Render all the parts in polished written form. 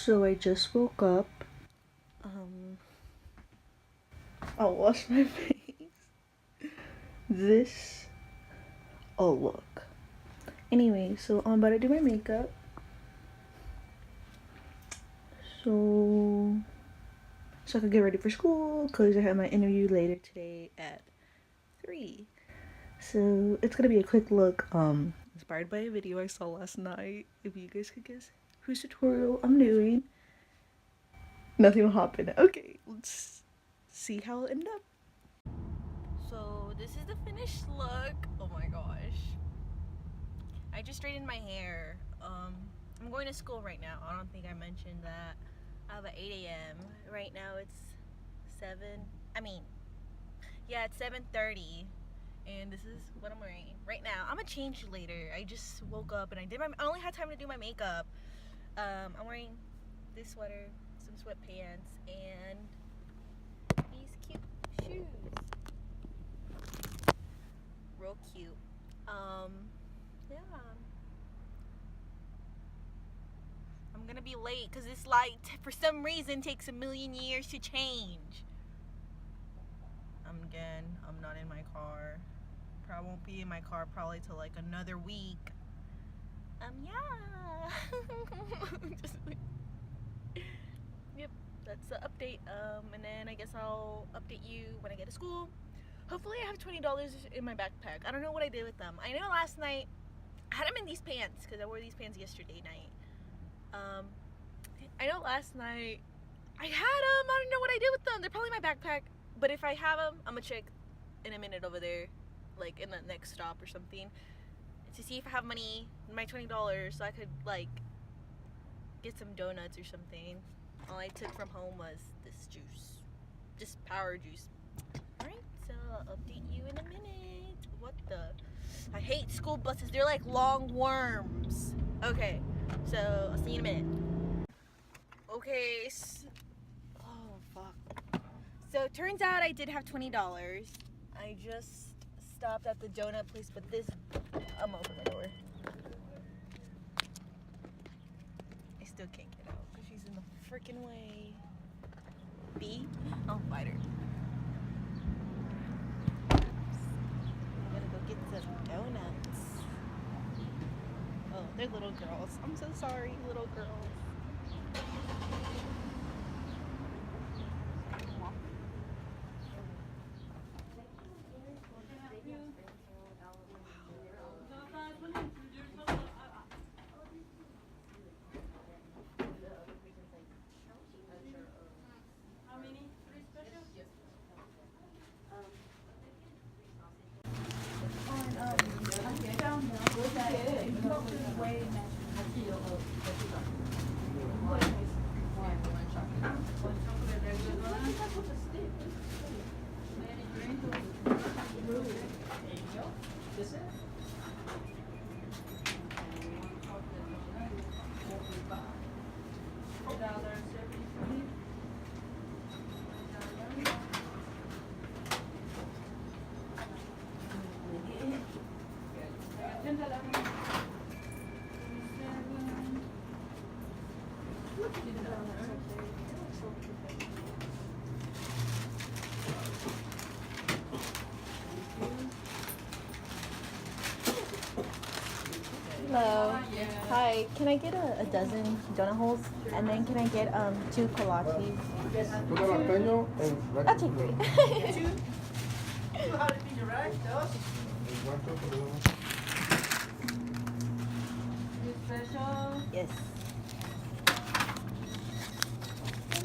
So I just woke up. I'll wash my face. This. Oh, look. Anyway, so I'm about to do my makeup. So I could get ready for school because I have my interview later today at 3. So it's gonna be a quick look, inspired by a video I saw last night. If you guys could guess whose tutorial I'm doing. Nothing will happen. Okay, let's see how it'll end up. So this is the finished look. Oh my gosh. I just straightened my hair. I'm going to school right now. I don't think I mentioned that. I have at 8 a.m. Right now it's 7:30. And this is what I'm wearing right now. I'm gonna change later. I just woke up and I only had time to do my makeup. I'm wearing this sweater, some sweatpants, and these cute shoes. Real cute. Yeah. I'm gonna be late because this light, for some reason, takes a million years to change. I'm not in my car. I won't be in my car probably till like another week. Yeah. Yep, that's the update. And then I guess I'll update you when I get to school. Hopefully I have $20 in my backpack. I don't know what I did with them. I know last night I had them in these pants because I wore these pants yesterday night. I know last night I had them. I don't know what I did with them. They're probably in my backpack. But if I have them, I'm gonna check in a minute over there, like in the next stop or something, to see if I have money, my $20, so I could like get some donuts or something. All I took from home was this juice, just power juice. Alright, so I'll update you in a minute. What the? I hate school buses. They're like long worms. Okay, so I'll see you in a minute. Okay, oh fuck. So it turns out I did have $20. I just stopped at the donut place, but this, I'm open my door. I still can't get out because she's in the freaking way. B, I'll fight her. I'm gonna go get some donuts. Oh, they're little girls. I'm so sorry, little girls. Hello. Hi. Can I get a dozen donut holes? And then can I get 2 kolaches? Okay, great. Special? Yes.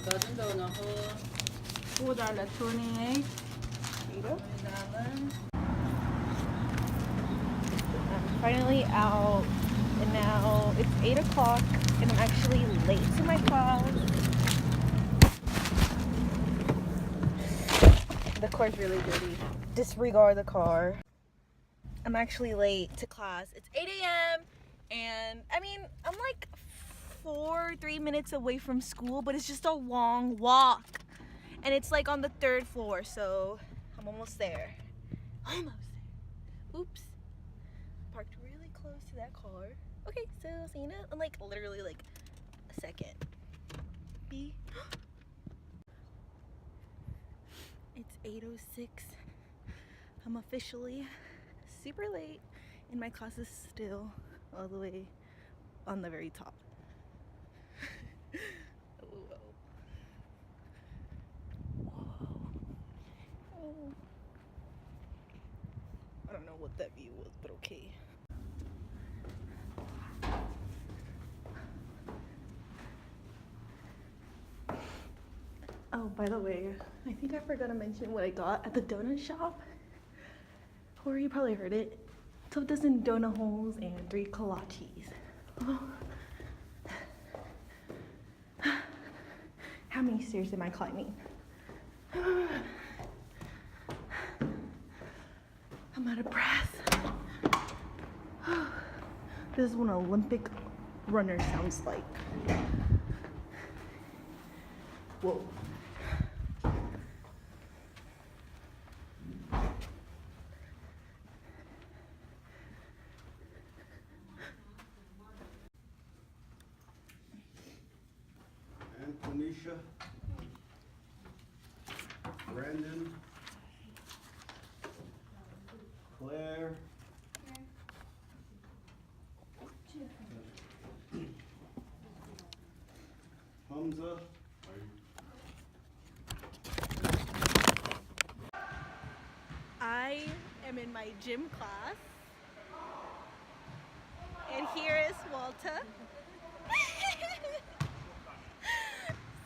Dozen donut hole. $4.28. I'm finally out, and now it's 8 o'clock, and I'm actually late to my class. The car's really dirty. Disregard the car. I'm actually late to class. It's 8 a.m. and I mean, I'm like 3 minutes away from school, but it's just a long walk. And it's like on the 3rd floor, so I'm almost there. Almost there. Oops. Parked really close to that car. Okay, so I'll see you in like literally like a second. 8:06. I'm officially super late and my class is still all the way on the very top. Whoa. Oh. I don't know what that view was, but okay. Oh, by the way, I think I forgot to mention what I got at the donut shop. Or you probably heard it. 12 dozen donut holes and 3 kolaches. Oh. How many stairs am I climbing? I'm out of breath. This is what an Olympic runner sounds like. Whoa. Tanisha, Brandon, Claire, Hamza. I am in my gym class, and here is Walter.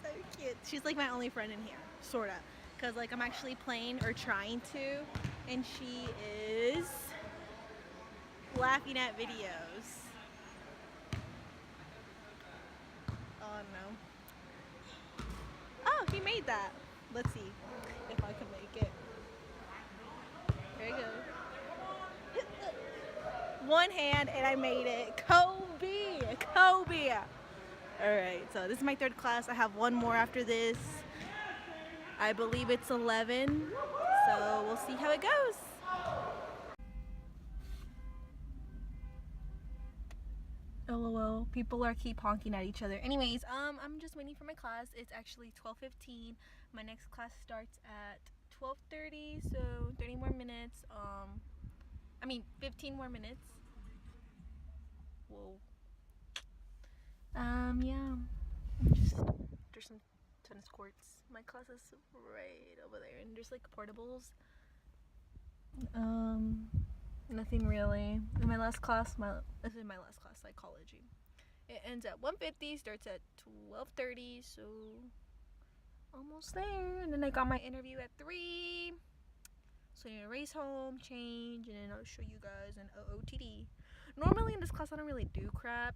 So cute. She's like my only friend in here, sorta, cause like I'm actually playing or trying to, and she is laughing at videos. Oh no. Oh, he made that. Let's see if I can make it. There you go. One hand and I made it. Kobe! Kobe! Alright, so this is my 3rd class. I have one more after this. I believe it's 11. So we'll see how it goes. LOL, people are keep honking at each other. Anyways, I'm just waiting for my class. It's actually 12:15. My next class starts at 12:30, so 30 more minutes. 15 more minutes. Whoa. Yeah. There's some tennis courts. My class is right over there, and there's like portables. Nothing really. In my last class, psychology. It ends at 1:50, starts at 12:30, so almost there. And then I got my interview at 3. So I need to race home, change, and then I'll show you guys an OOTD. Normally in this class I don't really do crap.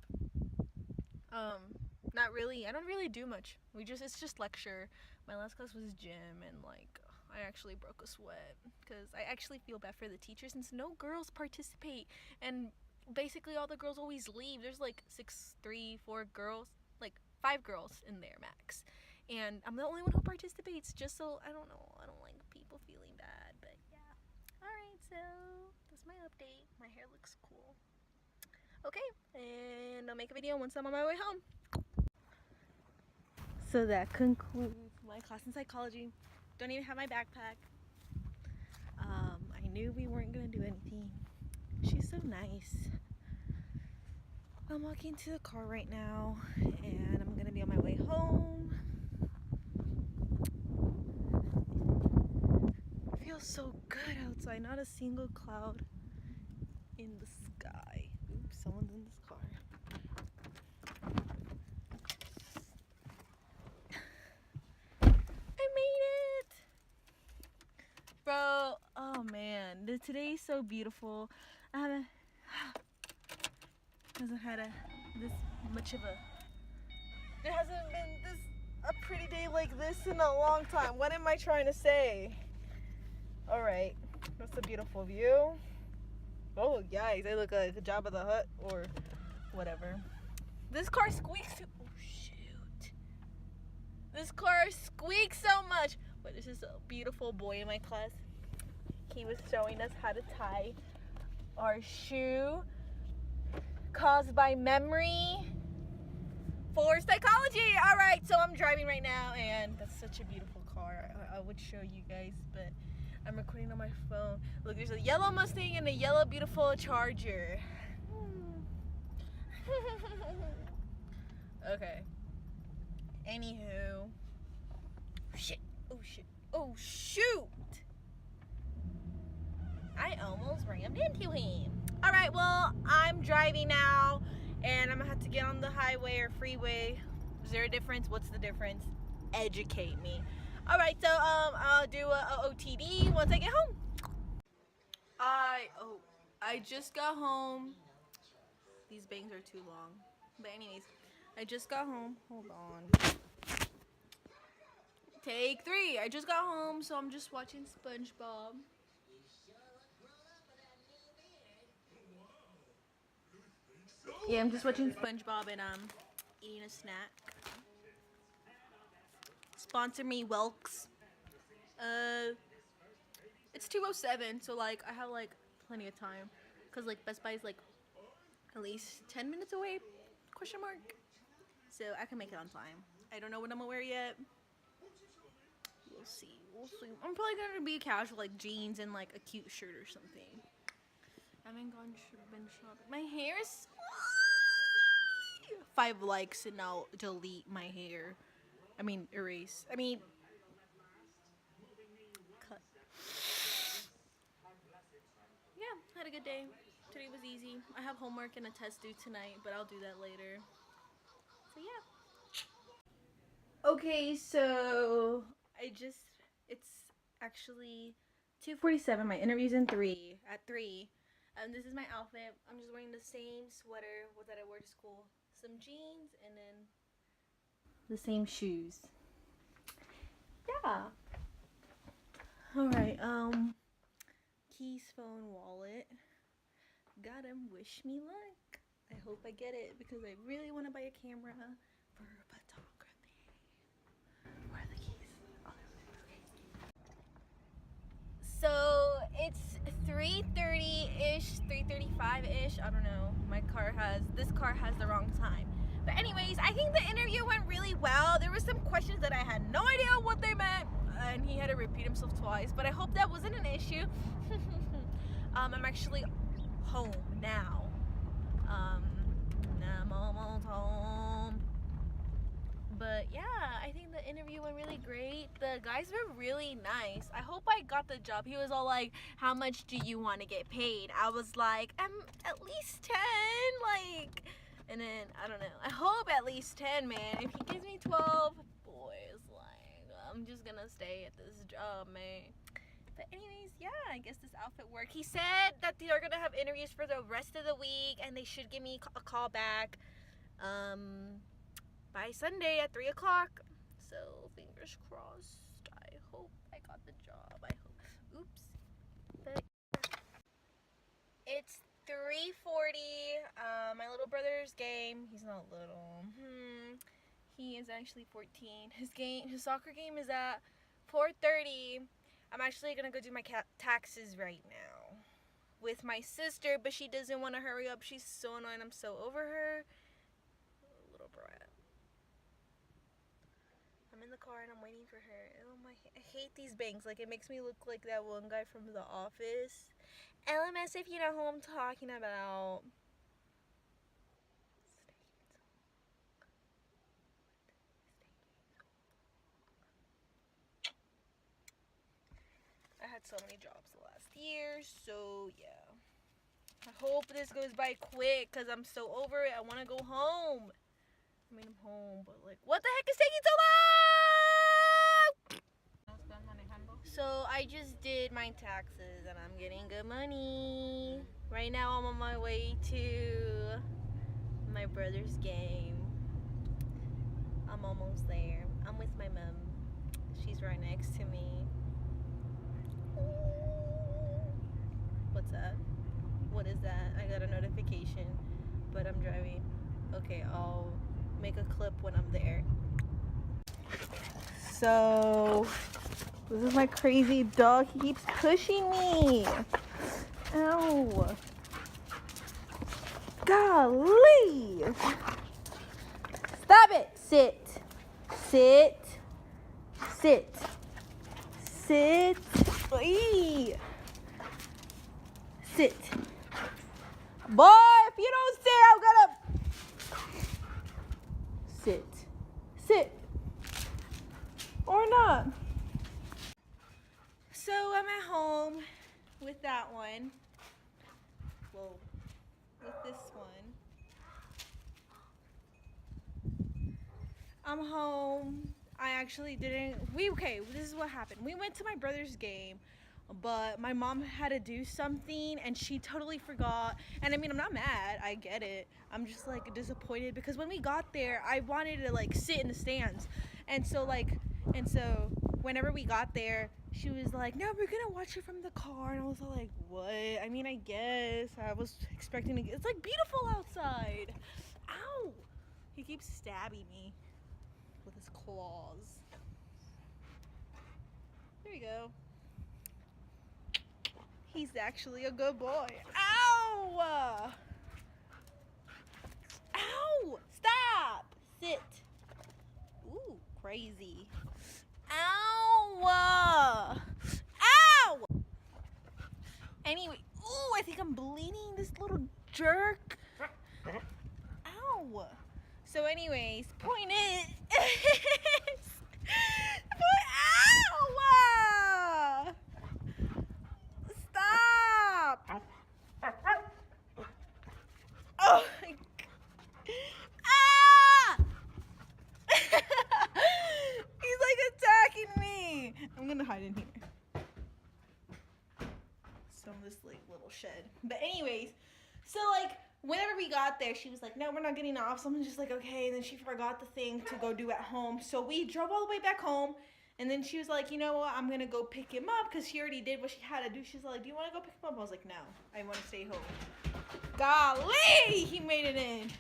Not really. I don't really do much. It's just lecture. My last class was gym, and like I actually broke a sweat because I actually feel bad for the teachers since no girls participate, and basically all the girls always leave. There's like 4 girls, like 5 girls in there max, and I'm the only one who participates, just so I don't know, I don't like people feeling bad. But yeah, alright, so that's my update. My hair looks cool. Okay, and I'll make a video once I'm on my way home. So that concludes my class in psychology. Don't even have my backpack. I knew we weren't gonna do anything. She's so nice. I'm walking to the car right now, and I'm gonna be on my way home. It feels so good outside, not a single cloud in the sky. Oops, someone's in this car. I made it! Bro, oh man, today's so beautiful. Hasn't had there hasn't been a pretty day like this in a long time. What am I trying to say? Alright, that's a beautiful view. Oh guys, I look like a Jabba the Hutt or whatever. This car squeaks. Oh shoot. This car squeaks so much. But this is a beautiful boy in my class. He was showing us how to tie our shoe caused by memory for psychology. Alright, so I'm driving right now, and that's such a beautiful car. car, I would show you guys, but I'm recording on my phone. Look, there's a yellow Mustang and a yellow beautiful Charger. Okay. Anywho. Shit. Oh shit. Oh shoot! I almost rammed into him. Alright, well, I'm driving now, and I'm gonna have to get on the highway or freeway. Is there a difference? What's the difference? Educate me. Alright, so I'll do a OTD once I get home. I just got home. These bangs are too long. But anyways, I just got home. Hold on. Take 3. I just got home, so I'm just watching SpongeBob. Yeah, I'm just watching SpongeBob and eating a snack. Sponsor me, Welks. It's 2:07, so like I have like plenty of time, cause like Best Buy is like at least 10 minutes away? Question mark. So I can make it on time. I don't know what I'm gonna wear yet. We'll see. We'll see. I'm probably gonna be casual, like jeans and like a cute shirt or something. I haven't been shopping. My hair is 5 likes and I'll delete my hair. I mean, erase. I mean, cut. Yeah, had a good day. Today was easy. I have homework and a test due tonight, but I'll do that later. So yeah. Okay, so it's actually 2:47. My interview's at 3. This is my outfit. I'm just wearing the same sweater that I wore to school. Some jeans and then the same shoes. Yeah. Alright, keys, phone, wallet. Got him. Wish me luck. I hope I get it because I really want to buy a camera for photography. Where are the keys? Oh, okay. So it's 3:30-ish, 3:35-ish. I don't know. This car has the wrong time. But anyways, I think the interview went really well. There were some questions that I had no idea what they meant, and he had to repeat himself twice. But I hope that wasn't an issue. I'm actually home now. I'm almost home. But yeah, I think the interview went really great. The guys were really nice. I hope I got the job. He was all like, how much do you want to get paid? I was like, at least 10, like, and then, I don't know. I hope at least 10, man. If he gives me 12, boys, like, I'm just gonna stay at this job, man. But anyways, yeah, I guess this outfit worked. He said that they're gonna have interviews for the rest of the week, and they should give me a call back by Sunday at 3 o'clock. So fingers crossed. I hope I got the job. I hope. Oops. But it's 3:40. My little brother's game. He's not little. He is actually 14. His soccer game is at 4:30. I'm actually gonna go do my taxes right now with my sister, but she doesn't want to hurry up. She's so annoying. I'm so over her. Little brat. I'm in the car and I'm waiting for her. Oh my! I hate these bangs. Like, it makes me look like that one guy from The Office. LMS, if you know who I'm talking about. I had so many jobs the last year, so yeah. I hope this goes by quick because I'm so over it. I want to go home. I mean, I'm home, but like, what the heck is taking so long? So I just did my taxes and I'm getting good money. Right now I'm on my way to my brother's game. I'm almost there. I'm with my mom. She's right next to me. What's that? What is that? I got a notification, but I'm driving. Okay, I'll make a clip when I'm there. So, this is my crazy dog. He keeps pushing me. Ow. Golly. Stop it. Sit. Sit. Sit. Sit. Eee. Sit. Boy, if you don't sit, I'm gonna... Sit. Sit. Or not. So I'm at home with that one. Well, with this one. I'm home. I actually didn't. Okay, this is what happened. We went to my brother's game, but my mom had to do something and she totally forgot. And I mean, I'm not mad. I get it. I'm just like disappointed because when we got there, I wanted to like sit in the stands. And so whenever we got there, she was like, "No, we're gonna watch it from the car." And I was like, "What?" I mean, I guess I was expecting to. It's like beautiful outside. Ow! He keeps stabbing me with his claws. There you go. He's actually a good boy. Ow! Ow! Stop! Sit. Ooh, crazy. Ow! Ow! Anyway, ooh, I think I'm bleeding, this little jerk. Ow! So anyways, point is, ow! Stop! Oh my God. Ah! He's like attacking me. I'm gonna hide in here. Some of this like little shed. But anyways, so like whenever we got there, she was like, "No, we're not getting off." So I'm just like, "Okay." And then she forgot the thing to go do at home. So we drove all the way back home. And then she was like, "You know what? I'm going to go pick him up," because she already did what she had to do. She's like, "Do you want to go pick him up?" I was like, "No, I want to stay home." Golly, he made it in.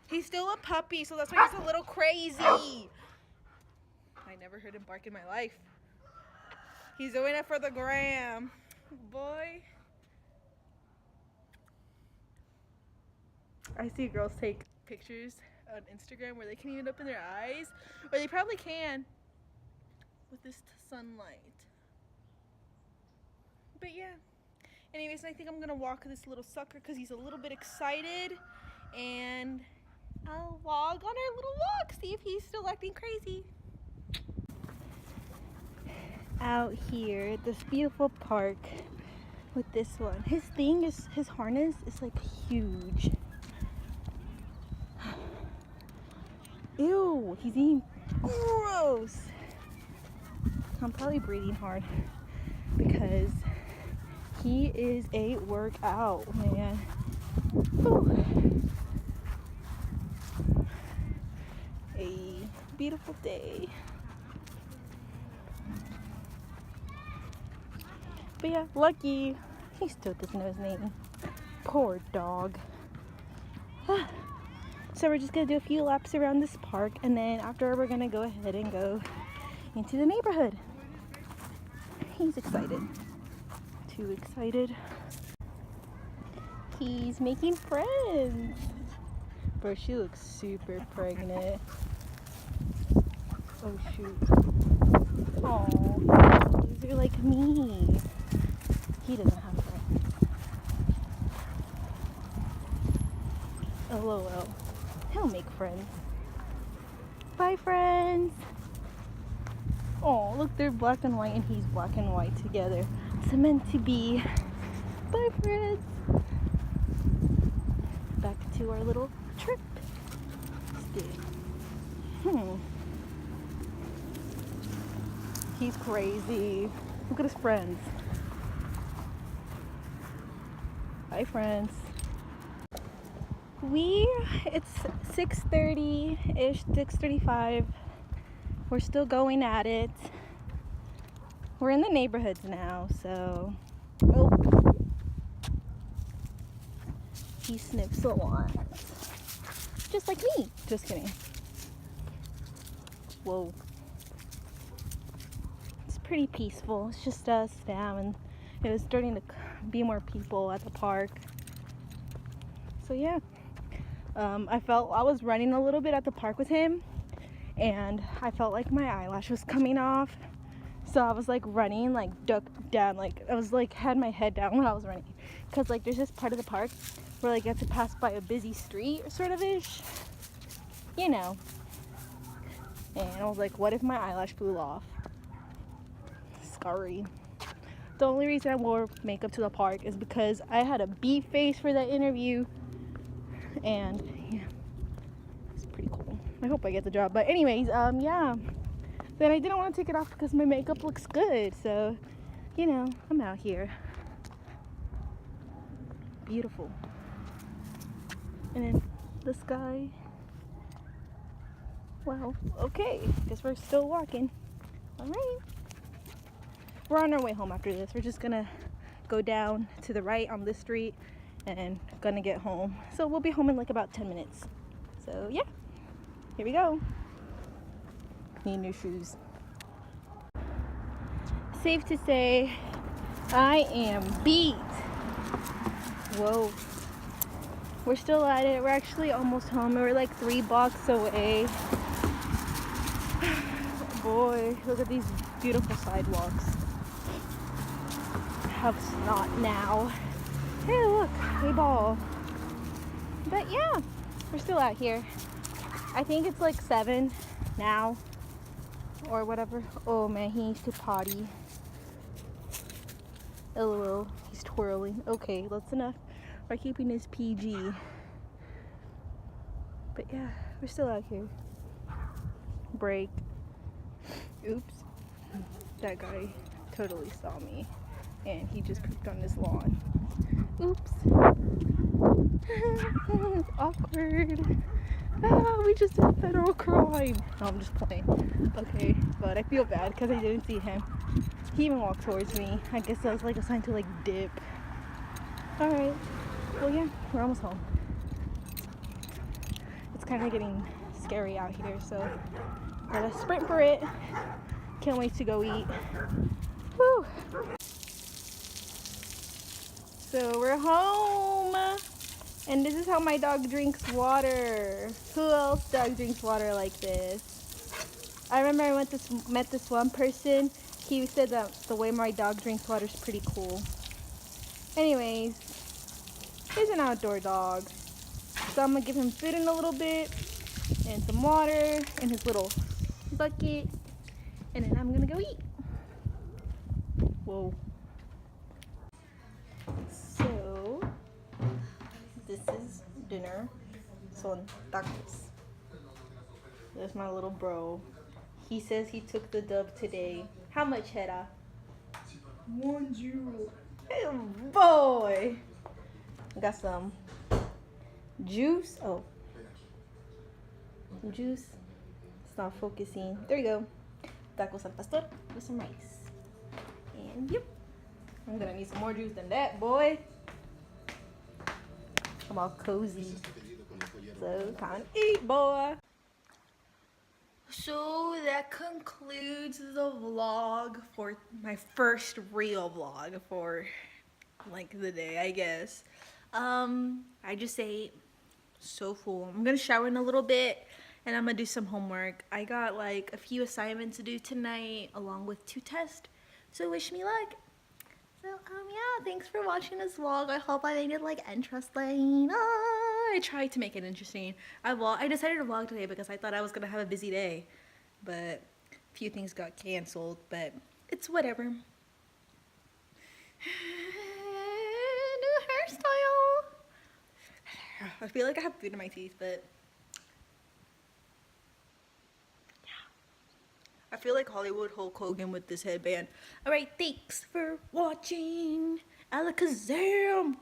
He's still a puppy, so that's why he's a little crazy. I never heard him bark in my life. He's doing it for the gram. Boy. I see girls take pictures on Instagram where they can even open their eyes, or they probably can with this sunlight. But yeah, anyways, I think I'm gonna walk this little sucker because he's a little bit excited, and I'll log on our little walk, see if he's still acting crazy. Out here at this beautiful park with this one. His harness is like huge. Ew, he's eating gross. I'm probably breathing hard because he is a workout, man. Whew. A beautiful day. But yeah, Lucky, he still doesn't know his name. Poor dog. So we're just gonna do a few laps around this park, and then after we're gonna go ahead and go into the neighborhood. He's excited. Too excited. He's making friends. Bro, she looks super pregnant. Oh shoot. Aw, they're like me. He doesn't have friends. LOL. He'll make friends. Bye, friends. Oh, look, they're black and white and he's black and white together. It's meant to be. Bye, friends. Back to our little trip. He's crazy. Look at his friends. Bye, friends. It's 6:30-ish, 6:35. We're still going at it. We're in the neighborhoods now, so. Oh. He sniffs a lot. Just like me. Just kidding. Whoa. It's pretty peaceful. It's just us now, and it was starting to be more people at the park. So yeah. I was running a little bit at the park with him, and I felt like my eyelash was coming off, So I was like running, like ducked down, like I was like had my head down when I was running, cause like there's this part of the park where like you have to pass by a busy street, sort of ish, you know. And I was like, what if my eyelash blew off? Sorry. The only reason I wore makeup to the park is because I had a beef face for that interview, and yeah, it's pretty cool. I hope I get the job. But anyways, yeah. Then I didn't want to take it off because my makeup looks good. So, you know, I'm out here. Beautiful. And then the sky. Wow. Okay. Guess we're still walking. All right. We're on our way home after this. We're just gonna go down to the right on this street and gonna get home. So we'll be home in like about 10 minutes. So yeah, here we go. Need new shoes. Safe to say, I am beat. Whoa. We're still at it. We're actually almost home. We're like 3 blocks away. Boy, look at these beautiful sidewalks. Have snot now. Hey, look, a ball. But yeah, we're still out here. I think it's like 7 now or whatever. Oh man, he needs to potty. LOL, he's twirling. Okay, that's enough. We're keeping his PG. But yeah, we're still out here. Break. Oops. That guy totally saw me. And he just pooped on his lawn. Oops. It's awkward. Ah, we just did a federal crime. No, I'm just playing. Okay, but I feel bad because I didn't see him. He even walked towards me. I guess that was like a sign to like dip. Alright. Well, yeah, we're almost home. It's kind of getting scary out here, so gotta sprint for it. Can't wait to go eat. Woo! So we're home, and this is how my dog drinks water. Who else dog drinks water like this? I remember I met this one person. He said that the way my dog drinks water is pretty cool. Anyways, he's an outdoor dog, so I'm gonna give him food in a little bit and some water in his little bucket, and then I'm gonna go eat. Whoa. So, this is dinner. Son tacos. There's my little bro. He says he took the dub today. How much, Hera? €1. Hey, boy! Got some juice. Oh. Some juice. It's not focusing. There you go. Tacos al pastor with some rice. And yep. I'm gonna need some more juice than that, boy. I'm all cozy. So, time to eat, boy. So that concludes the vlog for my first real vlog for like the day, I guess. I just ate, so full. I'm gonna shower in a little bit and I'm gonna do some homework. I got like a few assignments to do tonight along with 2 tests. So wish me luck. So yeah, thanks for watching this vlog. I hope I made it like interesting. I tried to make it interesting. I decided to vlog today because I thought I was gonna have a busy day, but a few things got canceled, but it's whatever. New hairstyle. I feel like I have food in my teeth, but I feel like Hollywood Hulk Hogan with this headband. Alright, thanks for watching. Alakazam!